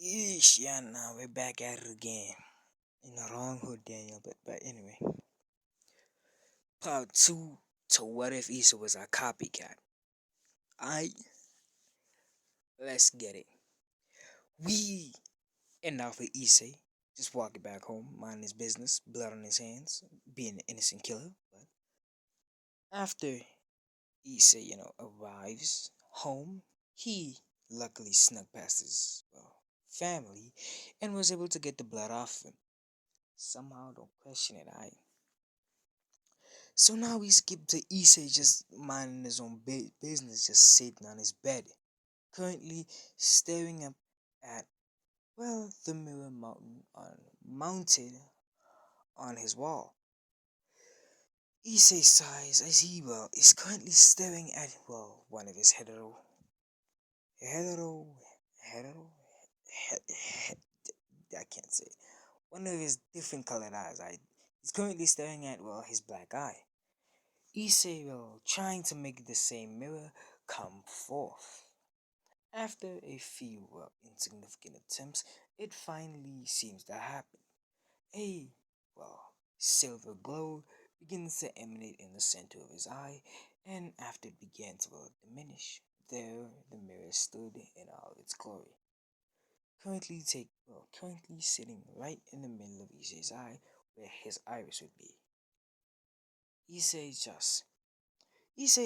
Yeesh, yeah, now we're back at it again. In the wrong hood, Daniel, but anyway. Part 2 to What If Issa Was a Copycat? I Let's get it. We end off with Issei, just walking back home, minding his business, blood on his hands, being an innocent killer. But after Issei, arrives home, he luckily snuck past his family and was able to get the blood off him. Somehow, don't question it, So now we skip to Issei just minding his own business, just sitting on his bed, currently staring up at, the mirror mounted on his wall. Issei sighs as he, is currently staring at, one of his hetero, hetero, I can't say, one of his different colored eyes. He's currently staring at, his black eye. Issei, trying to make the same mirror come forth. After a few insignificant attempts, it finally seems to happen. A silver glow begins to emanate in the center of his eye, and after it began to diminish, there the mirror stood in all of its glory. Currently sitting right in the middle of Issei's eye, where his iris would be. Issei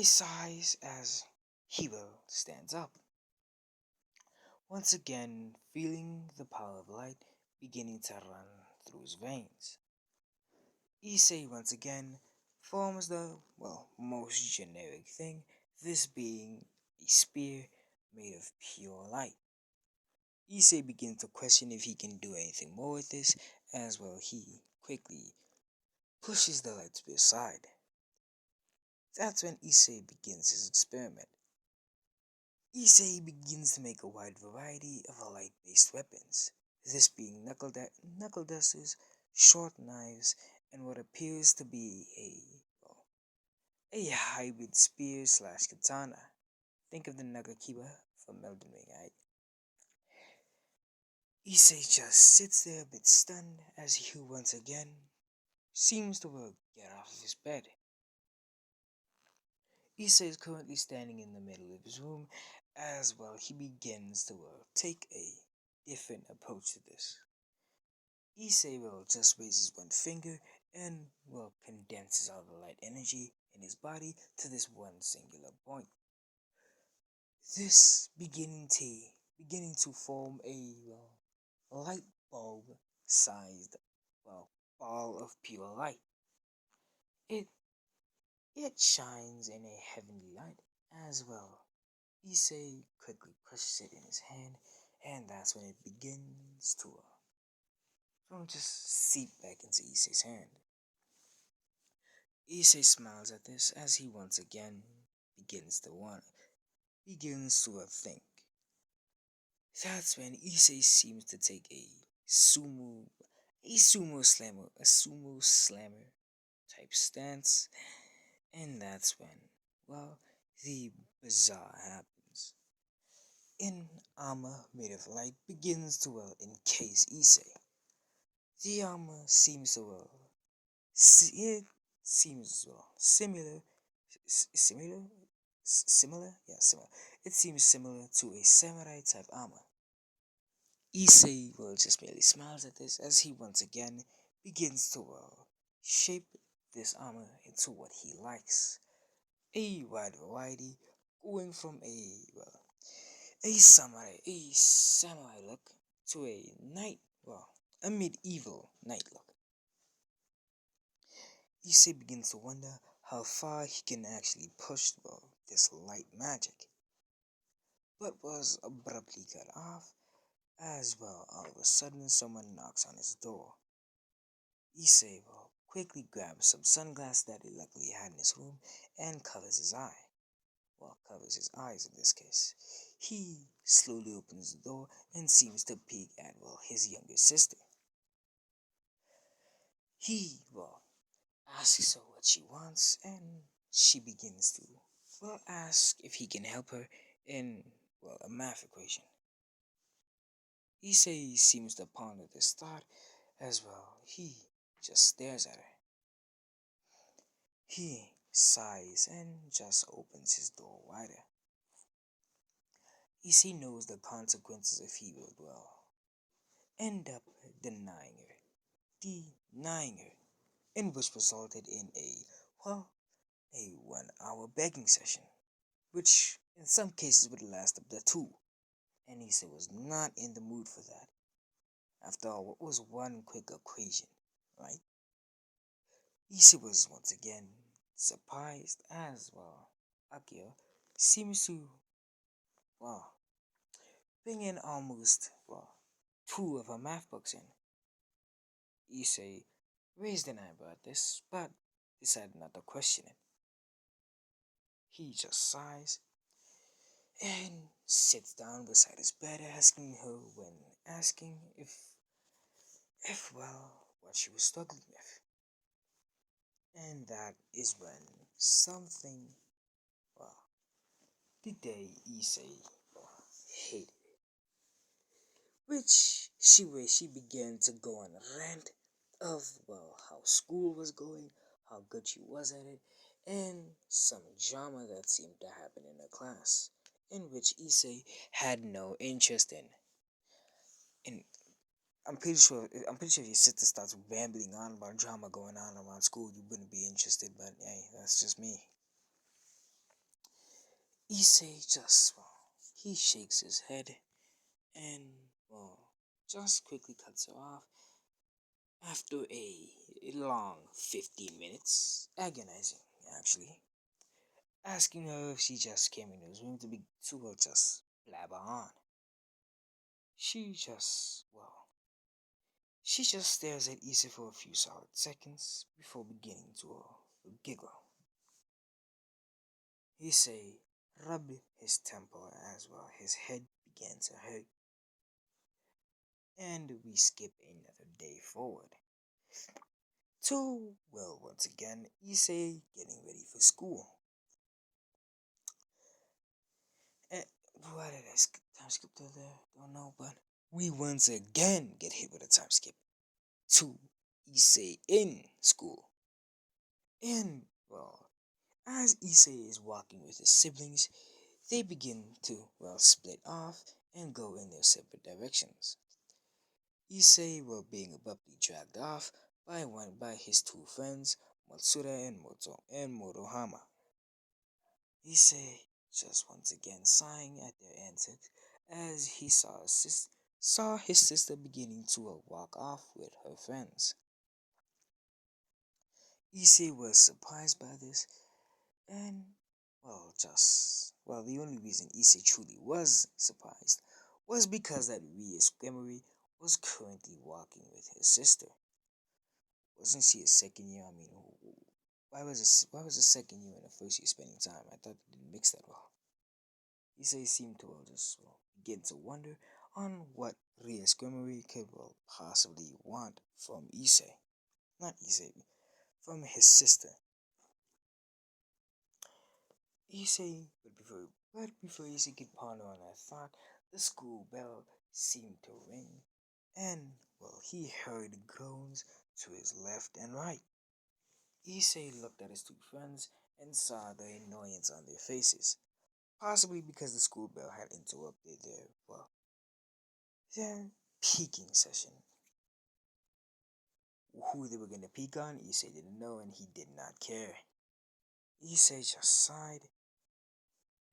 sighs as he stands up, once again feeling the power of light beginning to run through his veins. Issei once again forms the, most generic thing, this being a spear made of pure light. Issei begins to question if he can do anything more with this, as he quickly pushes the light spear aside. That's when Issei begins his experiment. Issei begins to make a wide variety of light-based weapons, this being knuckle dusters, short knives, and what appears to be a hybrid spear slash katana. Think of the Nagakiba from Elden Ring, right? Issei just sits there a bit stunned as he once again seems to get off of his bed. Issei is currently standing in the middle of his room as he begins to take a different approach to this. Issei just raises one finger and condenses all the light energy in his body to this one singular point. This beginning to form a light bulb sized ball of pure light. It shines in a heavenly light as well. Issei quickly crushes it in his hand, and that's when it begins to just seep back into Issei's hand. Issei smiles at this as he once again begins to think. That's when Issei seems to take a sumo slammer type stance, and that's when the bizarre happens. An armor made of light begins to encase Issei. The armor seems to it seems similar, similar, yeah, similar. It seems similar to a samurai type armor. Issei just merely smiles at this as he once again begins to shape this armor into what he likes. A wide variety, going from a samurai look to a medieval knight look. Issei begins to wonder how far he can actually push this light magic, but was abruptly cut off as all of a sudden someone knocks on his door. Issei quickly grabs some sunglasses that he luckily had in his room and covers his eye. Covers his eyes in this case. He slowly opens the door and seems to peek at, his younger sister. He, asks her what she wants, and she begins to, ask if he can help her in, a math equation. Issei seems to ponder this thought as well. He just stares at her. He sighs and just opens his door wider. Issei knows the consequences if he will end up denying her, denying her, and which resulted in a 1 hour begging session, which in some cases would last up to two. And Issei was not in the mood for that. After all, what was one quick equation, right? Issei was once again surprised as well. Akio seems to, well, bring in almost, two of her math books in. Issei raised an eyebrow at this, but decided not to question it. He just sighs and sits down beside his bed, asking if what she was struggling with. And that is when something, well, the day Issei hated, where she began to go on a rant of how school was going, how good she was at it, and some drama that seemed to happen in her class, in which Issei had no interest in. And I'm pretty sure if your sister starts rambling on about drama going on around school, you wouldn't be interested. But hey, that's just me. Issei just he shakes his head and just quickly cuts her off after a long 15 minutes, agonizing actually, asking her if she just came into his room to just blabber on. She just she just stares at Issa for a few solid seconds before beginning to giggle. Issei rubbed his temple as well. His head began to hurt, and we skip another day forward. So, once again, Issei getting ready for school. And why did I time skip to there? Don't know, but we once again get hit with a time skip to Issei in school. And, as Issei is walking with his siblings, they begin to, split off and go in their separate directions. Issei were being abruptly dragged off by his two friends, Matsura and Morohama. Issei just once again sighing at their antics as he saw his sister beginning to walk off with her friends. Issei was surprised by this, and the only reason Issei truly was surprised was because that Rias Gremory was currently walking with his sister. Wasn't she a second year? I mean, why was the second year and the first year spending time? I thought they didn't mix that well. Issei seemed to just begin to wonder on what Rias Gremory could possibly want from Issei. Not Issei, from his sister. Issei, but before Issei could ponder on that thought, the school bell seemed to ring, and he heard groans to his left and right. Issei looked at his two friends and saw the annoyance on their faces, possibly because the school bell had interrupted their peeking session. Who they were going to peek on, Issei didn't know, and he did not care. Issei just sighed,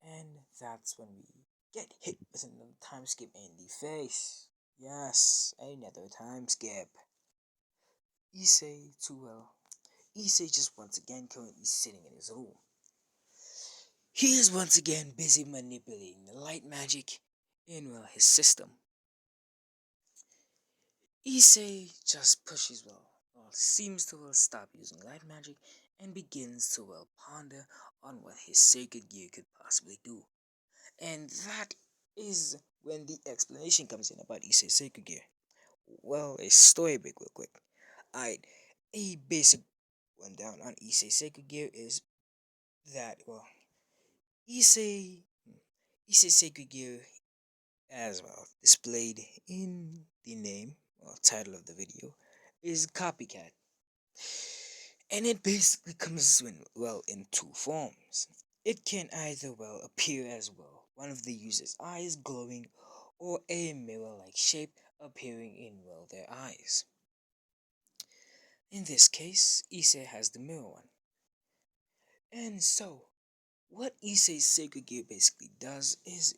and that's when we get hit with another time skip in the face. Yes, another time skip. Issei Issei just once again currently sitting in his room. He is once again busy manipulating the light magic in his system. Issei just pushes seems to stop using light magic and begins to ponder on what his sacred gear could possibly do. And that is when the explanation comes in about Issei's sacred gear. A story break real quick. Alright, a basic rundown on Issei's sacred gear is that Issei's sacred gear as well displayed in the name or title of the video, is copycat. And it basically comes in two forms. It can either appear as one of the user's eyes glowing, or a mirror-like shape appearing in their eyes. In this case, Issei has the mirror one. And so, what Issei's sacred gear basically does is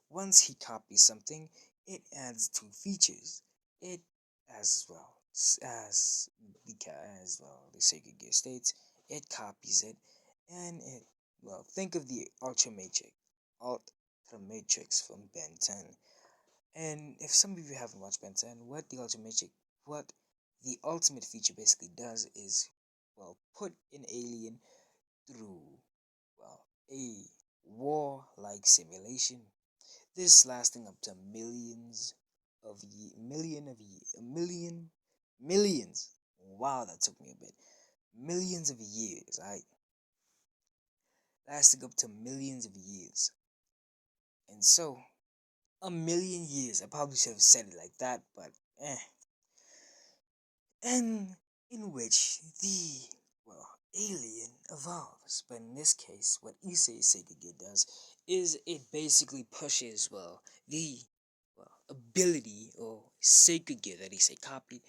once he copies something, it adds two features. It as well as the sacred gear states, it copies it, and it think of the Ultra Matrix from Ben 10. And if some of you haven't watched Ben 10, what the ultimate feature basically does is put an alien through a war-like simulation, this lasting up to millions. Wow, that took me a bit. Millions of years, lasting up to millions of years. And so, a million years. I probably should have said it like that, but and in which the alien evolves. But in this case, what Issei Sekige does is it basically pushes the ability or Sekige that Issei copied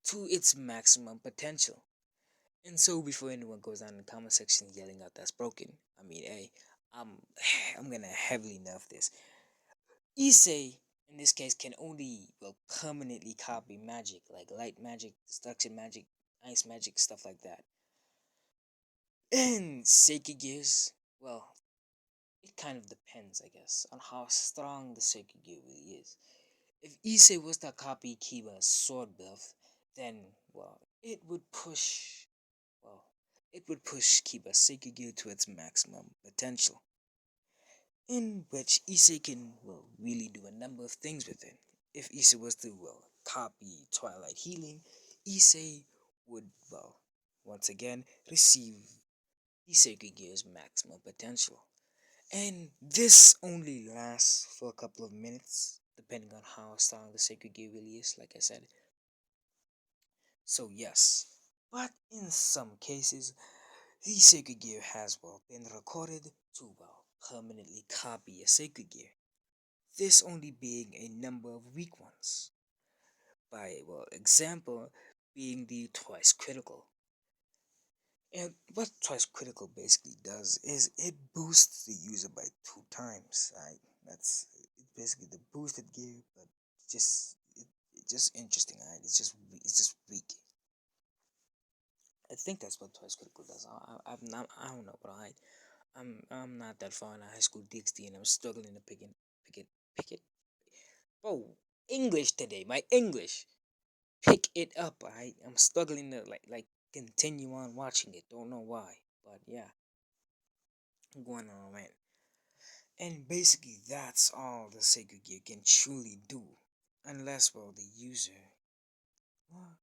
to its maximum potential. And so before anyone goes down in the comment section yelling out that's broken, I mean, hey, I'm gonna heavily nerf this. Issei in this case can only permanently copy magic, like light magic, destruction magic, ice magic, stuff like that. And sacred gears, it kind of depends, I guess, on how strong the sacred gear really is. If Issei was to copy Kiba's sword buff, then it would push Kiba's sacred gear to its maximum potential, in which Issei can really do a number of things with it. If Issei was to copy Twilight Healing, Issei would once again receive the Sacred Gear's maximum potential. And this only lasts for a couple of minutes, depending on how strong the Sacred Gear really is, like I said. So yes, but in some cases, the Sacred Gear has been recorded to permanently copy a Sacred Gear. This only being a number of weak ones. By example being the twice critical. And what twice critical basically does is it boosts the user by 2 times. Right? That's basically the boosted gear, but it's just interesting. Right? It's just weak. I think that's what twice critical does. I don't know, but I'm not that far in high school DxD, and I'm struggling to pick it. Bro, English today, my English. Pick it up, alright? I'm struggling to like continue on watching it. Don't know why, but yeah, I'm going on a rant. And basically, that's all the Sacred Gear can truly do, unless the user, well,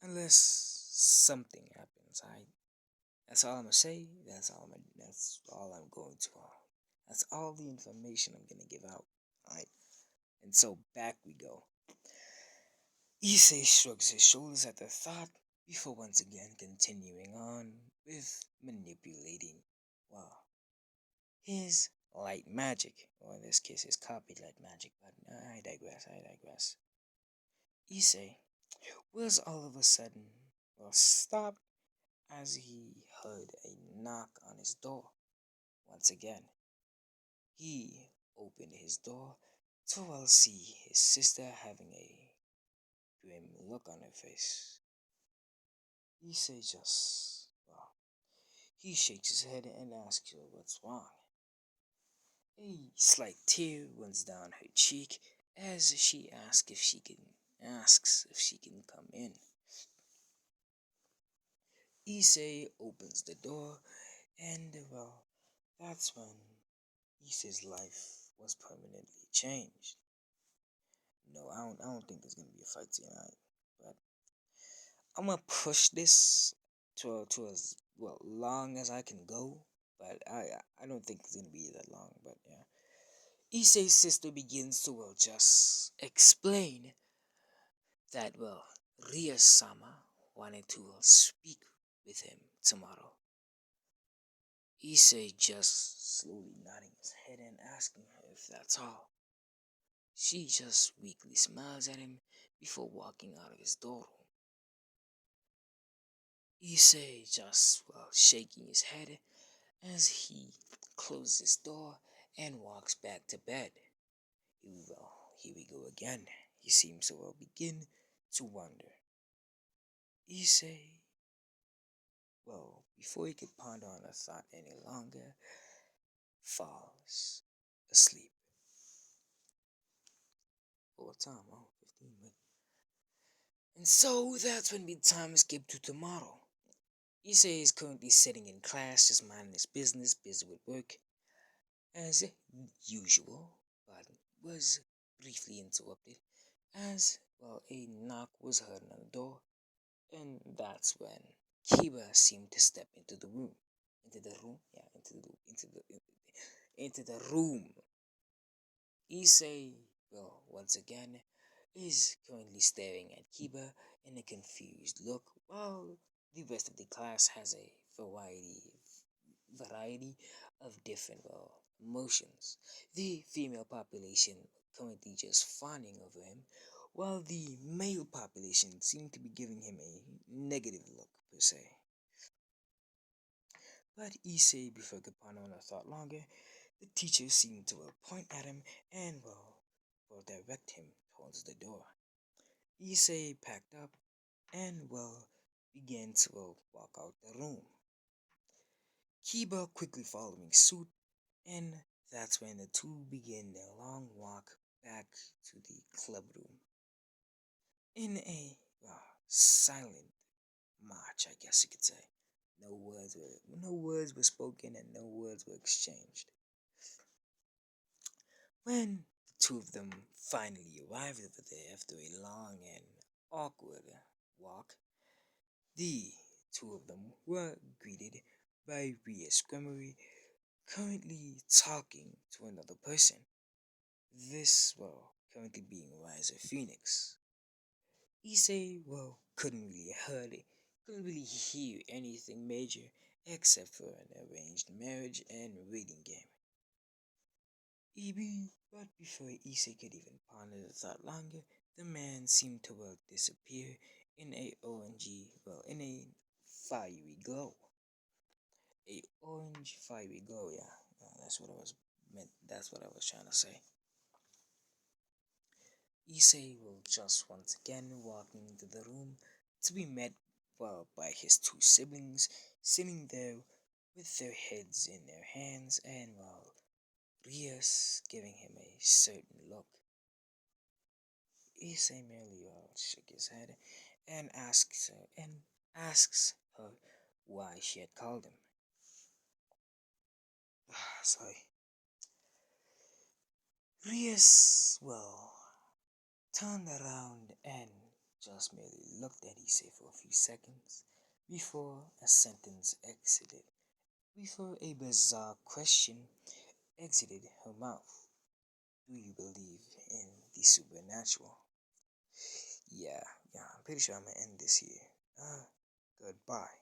unless something happens. Alright, that's all I'm gonna say. That's all I'm going to. That's all the information I'm gonna give out. Alright, and so back we go. Issei shrugs his shoulders at the thought before once again continuing on with manipulating, his light magic, or in this case his copied light magic, but I digress. Issei was all of a sudden, stopped as he heard a knock on his door. Once again, he opened his door to see his sister having a grim look on her face. Issei just, he shakes his head and asks her what's wrong. A slight tear runs down her cheek as she asks if she can come in. Issei opens the door, and that's when Issei's life was permanently changed. No, I don't think there's gonna be a fight tonight, but I'm gonna push this to as long as I can go. But I don't think it's gonna be that long. But yeah, Issei's sister begins to just explain that Ria-sama wanted to speak with him tomorrow. Issei just slowly nodding his head and asking her if that's all. She just weakly smiles at him before walking out of his dorm. Issei just shaking his head as he closes his door and walks back to bed. Here we go again. He seems to begin to wonder. Issei, before he could ponder on a thought any longer, falls asleep. What time? 15 minutes. And so that's when we time skip to tomorrow. Issei is currently sitting in class, just minding his business, busy with work, as usual, but was briefly interrupted as a knock was heard on the door, and that's when Kiba seemed to step into the room. Into the room. Issei, once again, is currently staring at Kiba in a confused look, while the rest of the class has a variety of different emotions. The female population currently just fawning over him, while the male population seemed to be giving him a negative look per se. But Issei, before he could ponder on a thought longer, the teacher seemed to point at him and direct him towards the door. Issei packed up and began to walk out the room. Kiba quickly following suit, and that's when the two begin their long walk back to the club room. In a silent march, I guess you could say. No words were spoken and no words were exchanged. When the two of them finally arrived over there after a long and awkward walk, the two of them were greeted by Ria Squemery currently talking to another person. This, currently being Riser Phoenix. Issei, couldn't really hear anything major except for an arranged marriage and reading game. But before Issei could even ponder the thought longer, the man seemed to disappear in in a fiery glow. A orange fiery glow, yeah. That's what I was trying to say. Issei will just once again walking into the room to be met by his two siblings sitting there with their heads in their hands and Rias giving him a certain look. Issei merely shook his head and asks her why she had called him. Sorry. Rias, turned around and just merely looked at Issei for a few seconds before a sentence exited, before a bizarre question exited her mouth. Do you believe in the supernatural? Yeah, I'm pretty sure I'm gonna end this here. Goodbye.